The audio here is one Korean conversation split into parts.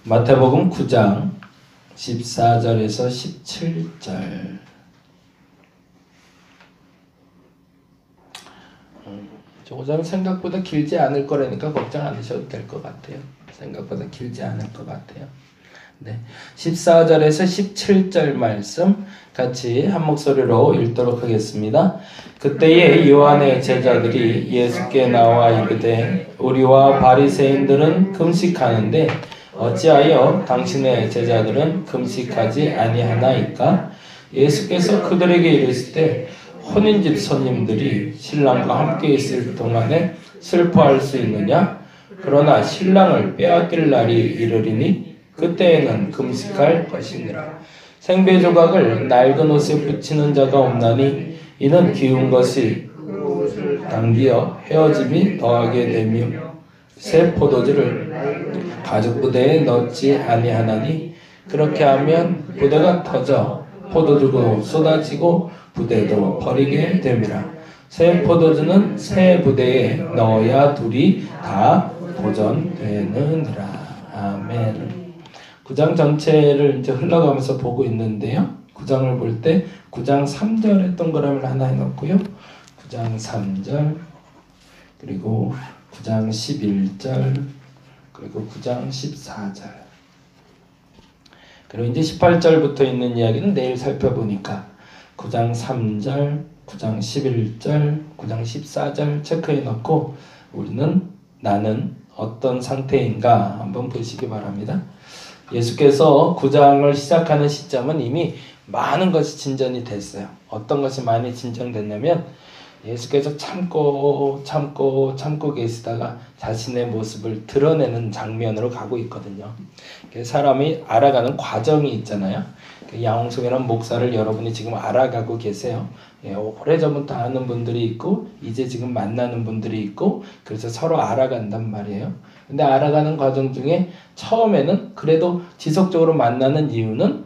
마태복음 9장 14절에서 17절. 저거는 생각보다 길지 않을 거라니까 걱정 안 하셔도 될 것 같아요. 생각보다 길지 않을 것 같아요. 네, 14절에서 17절 말씀 같이 한 목소리로 읽도록 하겠습니다. 그때에 요한의 제자들이 예수께 나와 이르되 우리와 바리새인들은 금식하는데 어찌하여 당신의 제자들은 금식하지 아니하나이까? 예수께서 그들에게 이르시되 혼인집 손님들이 신랑과 함께 있을 동안에 슬퍼할 수 있느냐? 그러나 신랑을 빼앗길 날이 이르리니 그때에는 금식할 것이니라. 생배 조각을 낡은 옷에 붙이는 자가 없나니 이는 기운 것이 당기어 헤어짐이 더하게 되며 새 포도주를 가죽 부대에 넣지 아니하나니 그렇게 하면 부대가 터져 포도주도 쏟아지고 부대도 버리게 됨이라. 새 포도주는 새 부대에 넣어야 둘이 다 보존되느니라. 아멘. 9장 전체를 이제 흘러가면서 보고 있는데요. 9장을 볼 때 9장 3절에 동그라미를 하나 해놓고요. 9장 3절 그리고 9장 11절 그리고 9장 14절 그리고 이제 18절부터 있는 이야기는 내일 살펴보니까 9장 3절, 9장 11절, 9장 14절 체크해 놓고 우리는 나는 어떤 상태인가 한번 보시기 바랍니다. 예수께서 9장을 시작하는 시점은 이미 많은 것이 진전이 됐어요. 어떤 것이 많이 진전됐냐면 예수께서 참고 계시다가 자신의 모습을 드러내는 장면으로 가고 있거든요. 사람이 알아가는 과정이 있잖아요. 양홍석이라는 목사를 여러분이 지금 알아가고 계세요. 오래전부터 아는 분들이 있고 이제 지금 만나는 분들이 있고 그래서 서로 알아간단 말이에요. 근데 알아가는 과정 중에 처음에는 그래도 지속적으로 만나는 이유는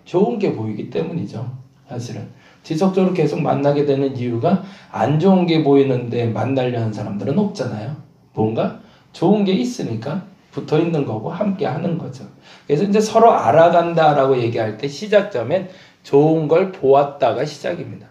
좋은 게 보이기 때문이죠. 사실은 지속적으로 계속 만나게 되는 이유가 안 좋은 게 보이는데 만나려 하는 사람들은 없잖아요. 뭔가 좋은 게 있으니까 붙어 있는 거고 함께 하는 거죠. 그래서 이제 서로 알아간다라고 얘기할 때 시작점엔 좋은 걸 보았다가 시작입니다.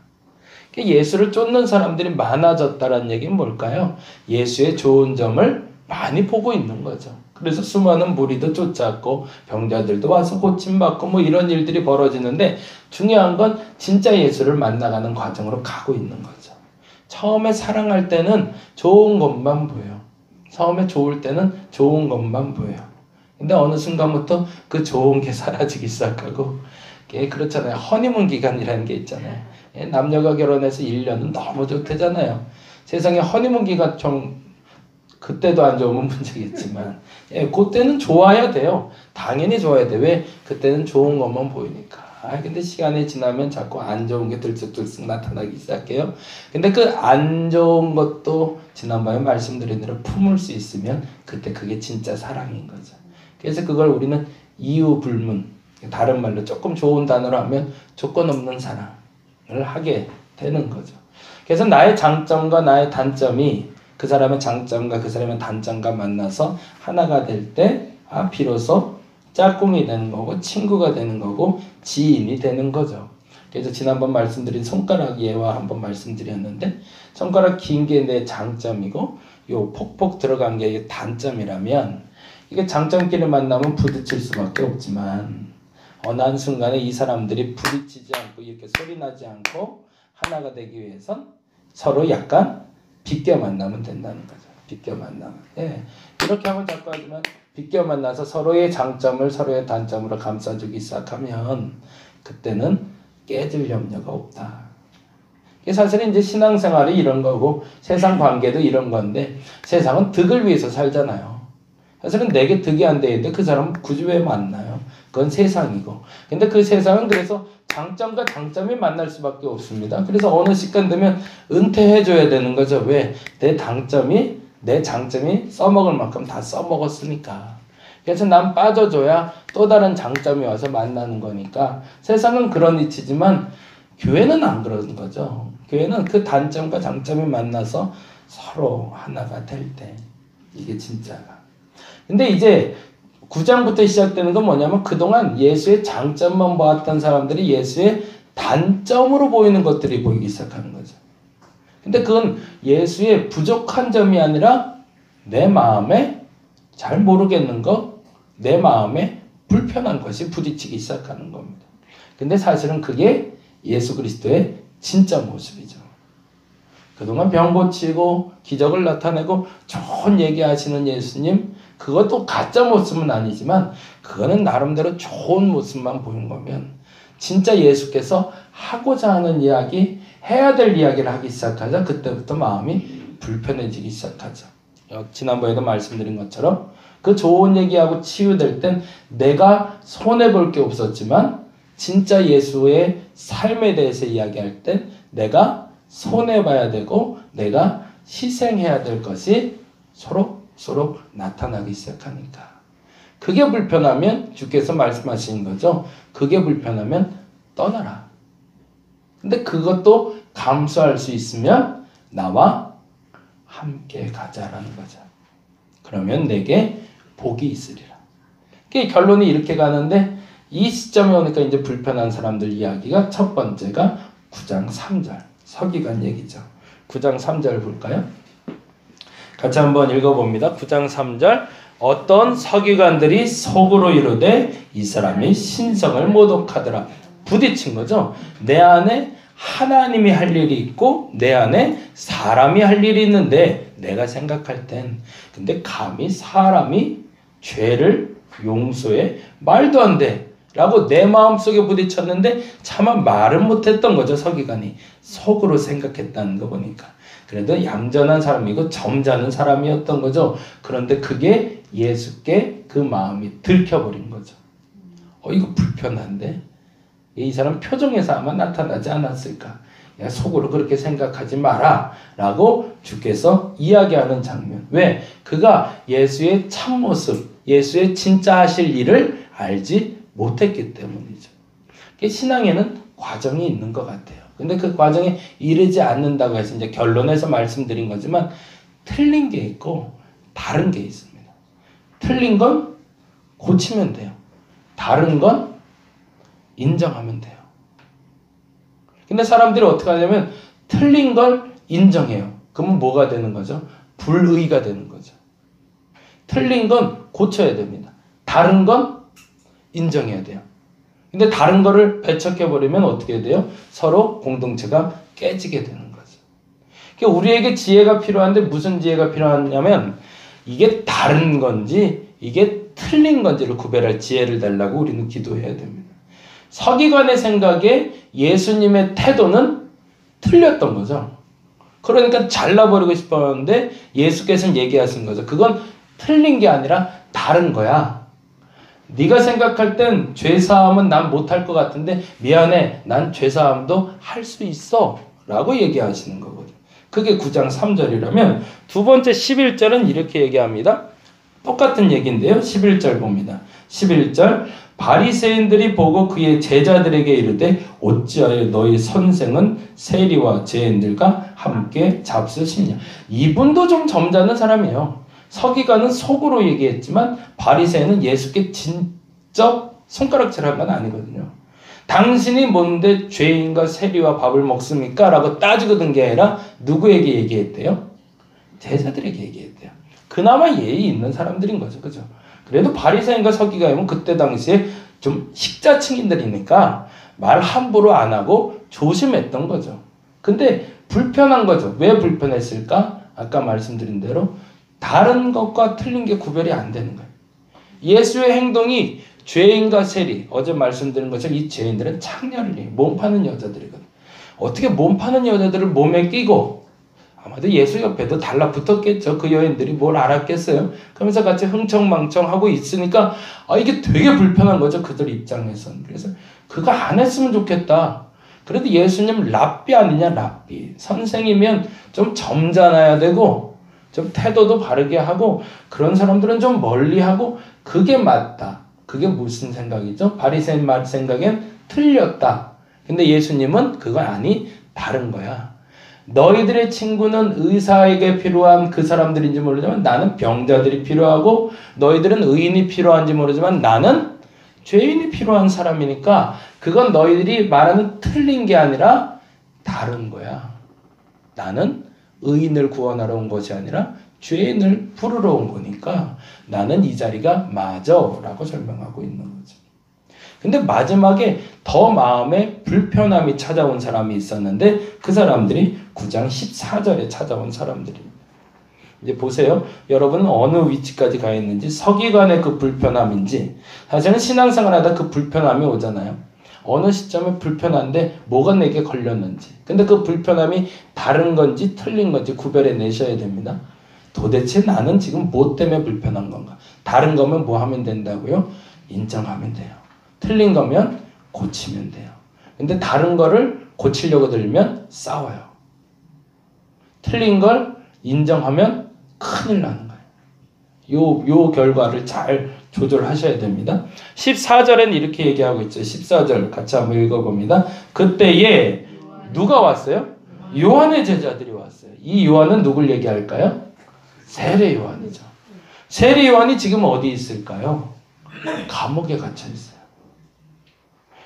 예수를 쫓는 사람들이 많아졌다는 얘기는 뭘까요? 예수의 좋은 점을 많이 보고 있는 거죠. 그래서 수많은 무리도 쫓았고 병자들도 와서 고침받고 뭐 이런 일들이 벌어지는데 중요한 건 진짜 예수를 만나가는 과정으로 가고 있는 거죠. 처음에 사랑할 때는 좋은 것만 보여요. 처음에 좋을 때는 좋은 것만 보여요. 근데 어느 순간부터 그 좋은 게 사라지기 시작하고 그렇잖아요. 허니문 기간이라는 게 있잖아요. 남녀가 결혼해서 1년은 너무 좋대잖아요. 세상에 허니문 기간 좀 그때도 안 좋으면 문제겠지만 그때는 좋아야 돼요. 당연히 좋아야 돼. 왜? 그때는 좋은 것만 보이니까. 근데 시간이 지나면 자꾸 안 좋은 게 들쑥들쑥 나타나기 시작해요. 근데 그 안 좋은 것도 지난번에 말씀드린 대로 품을 수 있으면 그때 그게 진짜 사랑인 거죠. 그래서 그걸 우리는 이유 불문, 다른 말로 조금 좋은 단어로 하면 조건 없는 사랑을 하게 되는 거죠. 그래서 나의 장점과 나의 단점이 그 사람의 장점과 그 사람의 단점과 만나서 하나가 될 때 비로소 짝꿍이 되는 거고 친구가 되는 거고 지인이 되는 거죠. 그래서 지난번 말씀드린 손가락 예와 한번 말씀드렸는데 손가락 긴 게 내 장점이고 요 폭폭 들어간 게 단점이라면 이게 장점끼리 만나면 부딪힐 수밖에 없지만 어느 한순간에 이 사람들이 부딪히지 않고 이렇게 소리 나지 않고 하나가 되기 위해선 서로 약간 비껴 만나면 된다는 거죠. 비껴 만나면. 이렇게 하면 자꾸 하지만 비껴 만나서 서로의 장점을 서로의 단점으로 감싸주기 시작하면 그때는 깨질 염려가 없다. 사실은 이제 신앙생활이 이런 거고 세상 관계도 이런 건데 세상은 득을 위해서 살잖아요. 사실은 내게 득이 안 되는데 그 사람은 굳이 왜 만나요? 그건 세상이고. 근데 그 세상은 그래서 장점과 장점이 만날 수밖에 없습니다. 그래서 어느 시간 되면 은퇴해줘야 되는 거죠. 왜? 내 장점이 써먹을 만큼 다 써먹었으니까. 그래서 난 빠져줘야 또 다른 장점이 와서 만나는 거니까 세상은 그런 이치지만 교회는 안 그런 거죠. 교회는 그 단점과 장점이 만나서 서로 하나가 될 때 이게 진짜가. 근데 이제 9장부터 시작되는 건 뭐냐면 그동안 예수의 장점만 보았던 사람들이 예수의 단점으로 보이는 것들이 보이기 시작하는 거죠. 근데 그건 예수의 부족한 점이 아니라 내 마음에 잘 모르겠는 거, 내 마음에 불편한 것이 부딪히기 시작하는 겁니다. 근데 사실은 그게 예수 그리스도의 진짜 모습이죠. 그동안 병 고치고 기적을 나타내고 좋은 얘기하시는 예수님, 그것도 가짜 모습은 아니지만 그거는 나름대로 좋은 모습만 보인 거면 진짜 예수께서 하고자 하는 이야기, 해야 될 이야기를 하기 시작하자 그때부터 마음이 불편해지기 시작하죠. 지난번에도 말씀드린 것처럼 그 좋은 얘기하고 치유될 땐 내가 손해볼 게 없었지만 진짜 예수의 삶에 대해서 이야기할 땐 내가 손해봐야 되고 내가 희생해야 될 것이 서로 나타나기 시작하니까. 그게 불편하면 주께서 말씀하신 거죠. 그게 불편하면 떠나라. 근데 그것도 감수할 수 있으면 나와 함께 가자라는 거죠. 그러면 내게 복이 있으리라. 결론이 이렇게 가는데 이 시점에 오니까 이제 불편한 사람들 이야기가 첫 번째가 9장 3절 서기관 얘기죠. 9장 3절 볼까요? 같이 한번 읽어봅니다. 9장 3절 어떤 서기관들이 속으로 이르되 이 사람이 신성을 모독하더라. 부딪힌 거죠. 내 안에 하나님이 할 일이 있고 내 안에 사람이 할 일이 있는데 내가 생각할 땐 근데 감히 사람이 죄를 용서해 말도 안 돼 라고 내 마음속에 부딪혔는데 차마 말은 못했던 거죠. 서기관이 속으로 생각했다는 거 보니까 그래도 얌전한 사람이고 점잖은 사람이었던 거죠. 그런데 그게 예수께 그 마음이 들켜버린 거죠. 이거 불편한데 이 사람 표정에서 아마 나타나지 않았을까. 야, 속으로 그렇게 생각하지 마라 라고 주께서 이야기하는 장면. 왜? 그가 예수의 참모습, 예수의 진짜 하실 일을 알지 못했기 때문이죠. 신앙에는 과정이 있는 것 같아요. 근데 그 과정에 이르지 않는다고 해서 이제 결론에서 말씀드린 거지만 틀린 게 있고 다른 게 있습니다. 틀린 건 고치면 돼요. 다른 건 인정하면 돼요. 근데 사람들이 어떻게 하냐면 틀린 걸 인정해요. 그러면 뭐가 되는 거죠? 불의가 되는 거죠. 틀린 건 고쳐야 됩니다. 다른 건 인정해야 돼요. 근데 다른 거를 배척해버리면 어떻게 돼요? 서로 공동체가 깨지게 되는 거죠. 그러니까 우리에게 지혜가 필요한데 무슨 지혜가 필요하냐면 이게 다른 건지 이게 틀린 건지를 구별할 지혜를 달라고 우리는 기도해야 됩니다. 서기관의 생각에 예수님의 태도는 틀렸던 거죠. 그러니까 잘라버리고 싶었는데 예수께서는 얘기하신 거죠. 그건 틀린 게 아니라 다른 거야. 네가 생각할 땐 죄사함은 난 못할 것 같은데 미안해. 난 죄사함도 할 수 있어. 라고 얘기하시는 거거든요. 그게 9장 3절이라면 두 번째 11절은 이렇게 얘기합니다. 똑같은 얘기인데요. 11절 봅니다. 11절 바리새인들이 보고 그의 제자들에게 이르되 어찌하여 너희 선생은 세리와 죄인들과 함께 잡수시냐. 이분도 좀 점잖은 사람이에요. 서기관은 속으로 얘기했지만 바리새인은 예수께 진짜 손가락질한 건 아니거든요. 당신이 뭔데 죄인과 세리와 밥을 먹습니까? 라고 따지고 든 게 아니라 누구에게 얘기했대요? 제자들에게 얘기했대요. 그나마 예의 있는 사람들인 거죠. 그죠? 그래도 바리새인과 서기관이면 그때 당시에 좀 식자층인들이니까 말 함부로 안 하고 조심했던 거죠. 근데 불편한 거죠. 왜 불편했을까? 아까 말씀드린 대로 다른 것과 틀린 게 구별이 안 되는 거예요. 예수의 행동이 죄인과 세리, 어제 말씀드린 것처럼 이 죄인들은 창렬이 몸 파는 여자들이거든요. 어떻게 몸 파는 여자들을 몸에 끼고 아마도 예수 옆에도 달라붙었겠죠. 그 여인들이 뭘 알았겠어요. 그러면서 같이 흥청망청하고 있으니까 이게 되게 불편한 거죠. 그들 입장에서는. 그래서 그거 안 했으면 좋겠다. 그래도 예수님 랍비 아니냐 랍비. 선생이면 좀 점잖아야 되고 좀 태도도 바르게 하고 그런 사람들은 좀 멀리하고 그게 맞다. 그게 무슨 생각이죠? 바리새인 말 생각엔 틀렸다. 근데 예수님은 그건 아니 다른 거야. 너희들의 친구는 의사에게 필요한 그 사람들인지 모르지만 나는 병자들이 필요하고 너희들은 의인이 필요한지 모르지만 나는 죄인이 필요한 사람이니까 그건 너희들이 말하는 틀린 게 아니라 다른 거야. 나는 의인을 구원하러 온 것이 아니라 죄인을 부르러 온 거니까 나는 이 자리가 맞아 라고 설명하고 있는 거죠. 근데 마지막에 더 마음에 불편함이 찾아온 사람이 있었는데 그 사람들이 9장 14절에 찾아온 사람들입니다. 이제 보세요. 여러분은 어느 위치까지 가 있는지 서기관의 그 불편함인지 사실은 신앙생활하다 그 불편함이 오잖아요. 어느 시점에 불편한데 뭐가 내게 걸렸는지 근데 그 불편함이 다른 건지 틀린 건지 구별해 내셔야 됩니다. 도대체 나는 지금 뭐 때문에 불편한 건가? 다른 거면 뭐 하면 된다고요? 인정하면 돼요. 틀린 거면 고치면 돼요. 근데 다른 거를 고치려고 들면 싸워요. 틀린 걸 인정하면 큰일 나는 거예요. 요 결과를 잘 조절하셔야 됩니다. 14절엔 이렇게 얘기하고 있죠. 14절 같이 한번 읽어봅니다. 그때에 누가 왔어요? 요한의 제자들이 왔어요. 이 요한은 누굴 얘기할까요? 세례 요한이죠. 세례 요한이 지금 어디 있을까요? 감옥에 갇혀 있어요.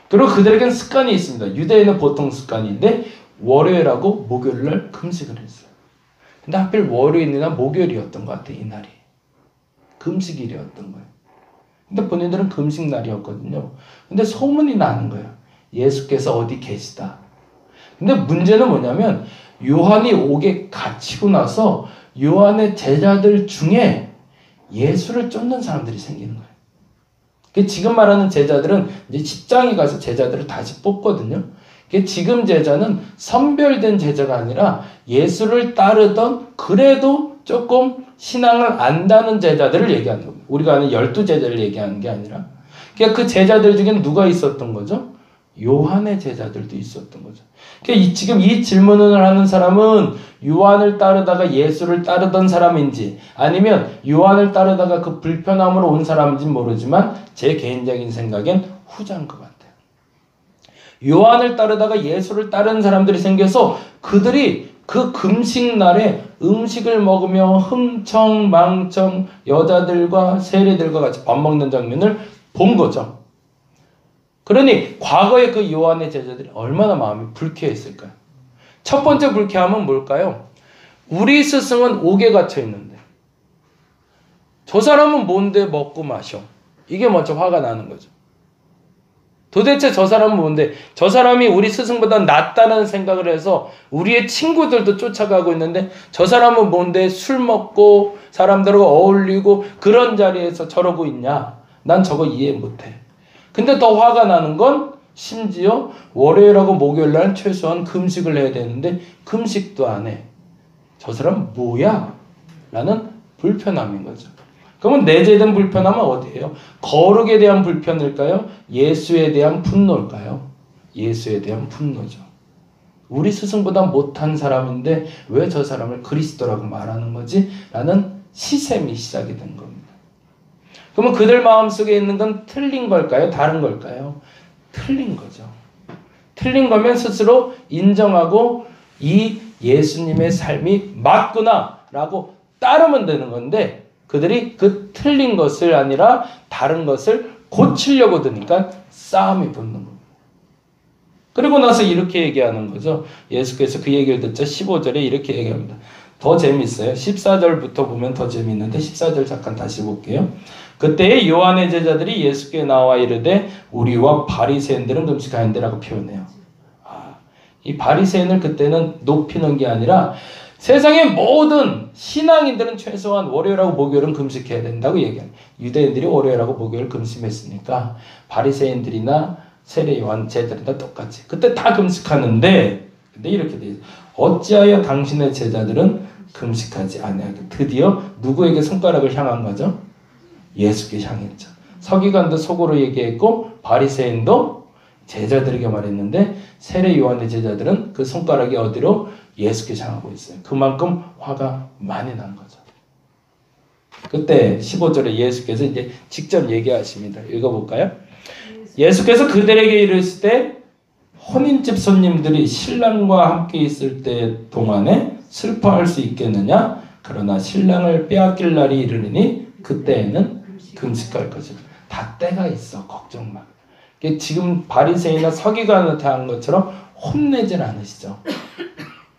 그리고 그들에겐 습관이 있습니다. 유대인은 보통 습관인데 월요일하고 목요일날 금식을 했어요. 근데 하필 월요일이나 목요일이었던 것 같아요. 이날이. 금식일이었던 거예요. 근데 본인들은 금식날이었거든요. 근데 소문이 나는 거예요. 예수께서 어디 계시다. 근데 문제는 뭐냐면 요한이 옥에 갇히고 나서 요한의 제자들 중에 예수를 쫓는 사람들이 생기는 거예요. 지금 말하는 제자들은 이제 10장에 가서 제자들을 다시 뽑거든요. 지금 제자는 선별된 제자가 아니라 예수를 따르던 그래도 조금 신앙을 안다는 제자들을 얘기하는 겁니다. 우리가 아는 12제자를 얘기하는 게 아니라 그 제자들 중에는 누가 있었던 거죠? 요한의 제자들도 있었던 거죠. 지금 이 질문을 하는 사람은 요한을 따르다가 예수를 따르던 사람인지 아니면 요한을 따르다가 그 불편함으로 온 사람인지 모르지만 제 개인적인 생각엔 후자인 것 같아요. 요한을 따르다가 예수를 따르는 사람들이 생겨서 그들이 그 금식날에 음식을 먹으며 흥청망청 여자들과 세리들과 같이 밥 먹는 장면을 본 거죠. 그러니 과거에 그 요한의 제자들이 얼마나 마음이 불쾌했을까요? 첫 번째 불쾌함은 뭘까요? 우리 스승은 옥에 갇혀 있는데 저 사람은 뭔데 먹고 마셔. 이게 먼저 화가 나는 거죠. 도대체 저 사람은 뭔데? 저 사람이 우리 스승보다 낫다는 생각을 해서 우리의 친구들도 쫓아가고 있는데 저 사람은 뭔데 술 먹고 사람들하고 어울리고 그런 자리에서 저러고 있냐? 난 저거 이해 못해. 근데 더 화가 나는 건 심지어 월요일하고 목요일날 최소한 금식을 해야 되는데 금식도 안 해. 저 사람 뭐야? 라는 불편함인 거죠. 그러면 내재된 불편함은 어디예요? 거룩에 대한 불편일까요? 예수에 대한 분노일까요? 예수에 대한 분노죠. 우리 스승보다 못한 사람인데 왜 저 사람을 그리스도라고 말하는 거지? 라는 시샘이 시작이 된 겁니다. 그러면 그들 마음속에 있는 건 틀린 걸까요? 다른 걸까요? 틀린 거죠. 틀린 거면 스스로 인정하고 이 예수님의 삶이 맞구나 라고 따르면 되는 건데 그들이 그 틀린 것을 아니라 다른 것을 고치려고 드니까 싸움이 붙는 겁니다. 그리고 나서 이렇게 얘기하는 거죠. 예수께서 그 얘기를 듣자 15절에 이렇게 얘기합니다. 더 재밌어요. 14절부터 보면 더 재밌는데 14절 잠깐 다시 볼게요. 그때에 요한의 제자들이 예수께 나와 이르되 우리와 바리새인들은 금식하는데라고 표현해요. 이 바리새인을 그때는 높이는 게 아니라 세상의 모든 신앙인들은 최소한 월요일하고 목요일은 금식해야 된다고 얘기해요. 유대인들이 월요일하고 목요일 금식했으니까 바리새인들이나 세례 요한 제자들이나 똑같이 그때 다 금식하는데 근데 이렇게 돼 있어요. 어찌하여 당신의 제자들은 금식하지 아니하게 드디어 누구에게 손가락을 향한 거죠? 예수께 향했죠. 서기관도 속으로 얘기했고 바리새인도 제자들에게 말했는데 세례 요한의 제자들은 그 손가락이 어디로? 예수께 향하고 있어요. 그만큼 화가 많이 난 거죠. 그때 15절에 예수께서 이제 직접 얘기하십니다. 읽어볼까요? 예수께서 그들에게 이르시되 혼인집 손님들이 신랑과 함께 있을 때 동안에 슬퍼할 수 있겠느냐? 그러나 신랑을 빼앗길 날이 이르니 그때에는 금식할 것이다. 다 때가 있어. 걱정 마. 지금 바리새인이나 서기관한테 한 것처럼 혼내진 않으시죠.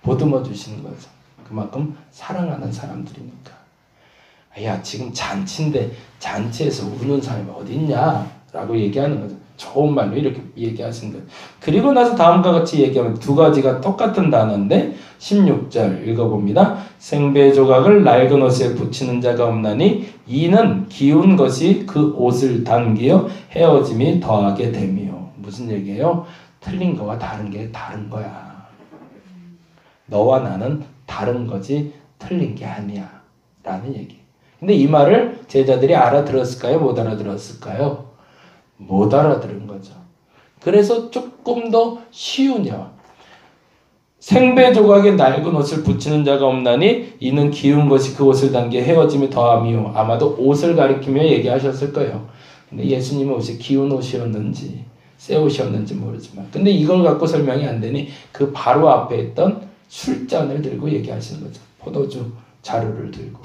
보듬어 주시는 거죠. 그만큼 사랑하는 사람들이니까. 야, 지금 잔치인데 잔치에서 우는 사람이 어디 있냐? 라고 얘기하는 거죠. 좋은 말로 이렇게 얘기하시는 거예요. 그리고 나서 다음과 같이 얘기하면 두 가지가 똑같은 단어인데 16절 읽어봅니다. 생배 조각을 낡은 옷에 붙이는 자가 없나니 이는 기운 것이 그 옷을 당기어 헤어짐이 더하게 됨이요. 무슨 얘기예요? 틀린 거와 다른 게 다른 거야. 너와 나는 다른 거지 틀린 게 아니야. 라는 얘기. 근데 이 말을 제자들이 알아들었을까요? 못 알아들었을까요? 못 알아들은 거죠. 그래서 조금 더 쉬우냐. 생배 조각에 낡은 옷을 붙이는 자가 없나니 이는 기운 것이 그 옷을 당겨 헤어짐이 더함이요. 아마도 옷을 가리키며 얘기하셨을 거예요. 근데 예수님의 옷이 기운 옷이었는지 새 옷이었는지 모르지만 근데 이걸 갖고 설명이 안 되니 그 바로 앞에 있던 술잔을 들고 얘기하시는 거죠. 포도주 자루를 들고.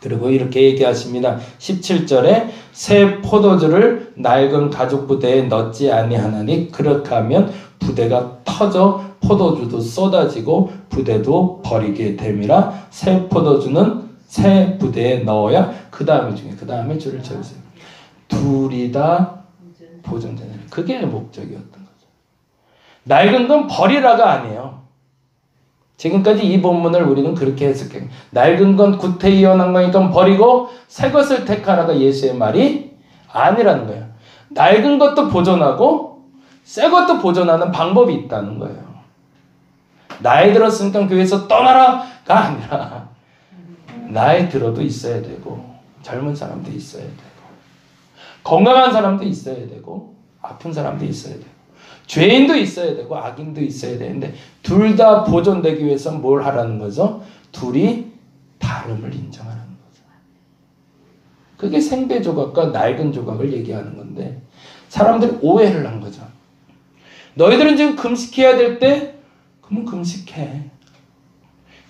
그리고 이렇게 얘기하십니다. 17절에 새 포도주를 낡은 가죽 부대에 넣지 아니하나니 그렇게 하면 부대가 터져 포도주도 쏟아지고 부대도 버리게 됨이라. 새 포도주는 새 부대에 넣어야 그 다음에 줄을 쳐주세요. 둘이 다 보존되는. 그게 목적이었던 거죠. 낡은 건 버리라가 아니에요. 지금까지 이 본문을 우리는 그렇게 해석해요. 낡은 건 구태의연한 거니까 버리고 새 것을 택하라가 예수의 말이 아니라는 거예요. 낡은 것도 보존하고 새 것도 보존하는 방법이 있다는 거예요. 나이 들었으니까 교회에서 떠나라가 아니라 나이 들어도 있어야 되고 젊은 사람도 있어야 되고 건강한 사람도 있어야 되고 아픈 사람도 있어야 되고 죄인도 있어야 되고 악인도 있어야 되는데 둘 다 보존되기 위해서는 뭘 하라는 거죠? 둘이 다름을 인정하라는 거죠. 그게 생배 조각과 낡은 조각을 얘기하는 건데 사람들이 오해를 한 거죠. 너희들은 지금 금식해야 될 때 그러면 금식해.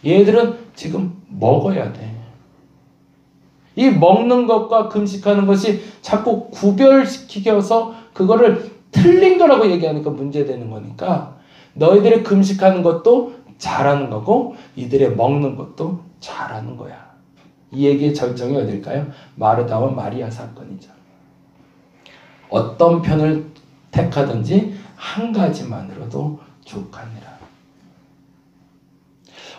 얘들은 지금 먹어야 돼. 이 먹는 것과 금식하는 것이 자꾸 구별시켜서 그거를 틀린 거라고 얘기하니까 문제되는 거니까 너희들의 금식하는 것도 잘하는 거고 이들의 먹는 것도 잘하는 거야. 이 얘기의 절정이 어딜까요? 마르다와 마리아 사건이죠. 어떤 편을 택하든지 한 가지만으로도 족하니라.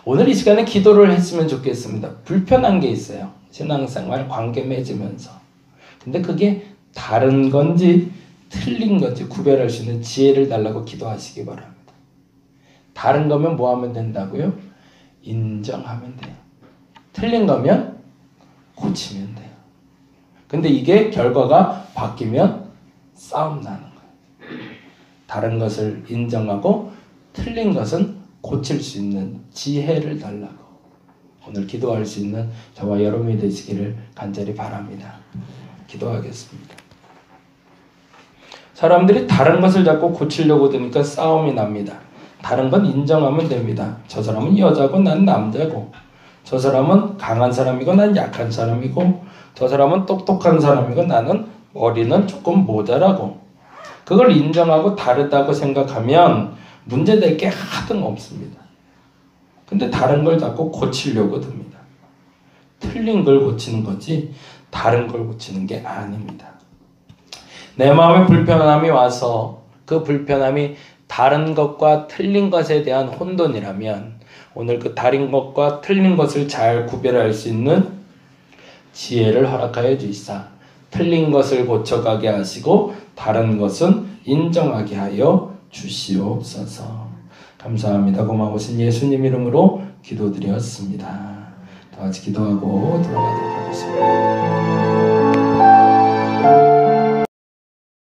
오늘 이 시간에 기도를 했으면 좋겠습니다. 불편한 게 있어요. 신앙생활 관계 맺으면서. 근데 그게 다른 건지 틀린 건지 구별할 수 있는 지혜를 달라고 기도하시기 바랍니다. 다른 거면 뭐 하면 된다고요? 인정하면 돼요. 틀린 거면 고치면 돼요. 근데 이게 결과가 바뀌면 싸움 나는 거예요. 다른 것을 인정하고 틀린 것은 고칠 수 있는 지혜를 달라고 오늘 기도할 수 있는 저와 여러분이 되시기를 간절히 바랍니다. 기도하겠습니다. 사람들이 다른 것을 자꾸 고치려고 드니까 싸움이 납니다. 다른 건 인정하면 됩니다. 저 사람은 여자고 난 남자고 저 사람은 강한 사람이고 난 약한 사람이고 저 사람은 똑똑한 사람이고 나는 머리는 조금 모자라고 그걸 인정하고 다르다고 생각하면 문제될 게 하등 없습니다. 근데 다른 걸 자꾸 고치려고 듭니다. 틀린 걸 고치는 거지 다른 걸 고치는 게 아닙니다. 내 마음에 불편함이 와서 그 불편함이 다른 것과 틀린 것에 대한 혼돈이라면 오늘 그 다른 것과 틀린 것을 잘 구별할 수 있는 지혜를 허락하여 주시사 틀린 것을 고쳐가게 하시고 다른 것은 인정하게 하여 주시옵소서. 감사합니다. 고마우신 예수님 이름으로 기도드렸습니다. 다 같이 기도하고 들어가도록 하겠습니다.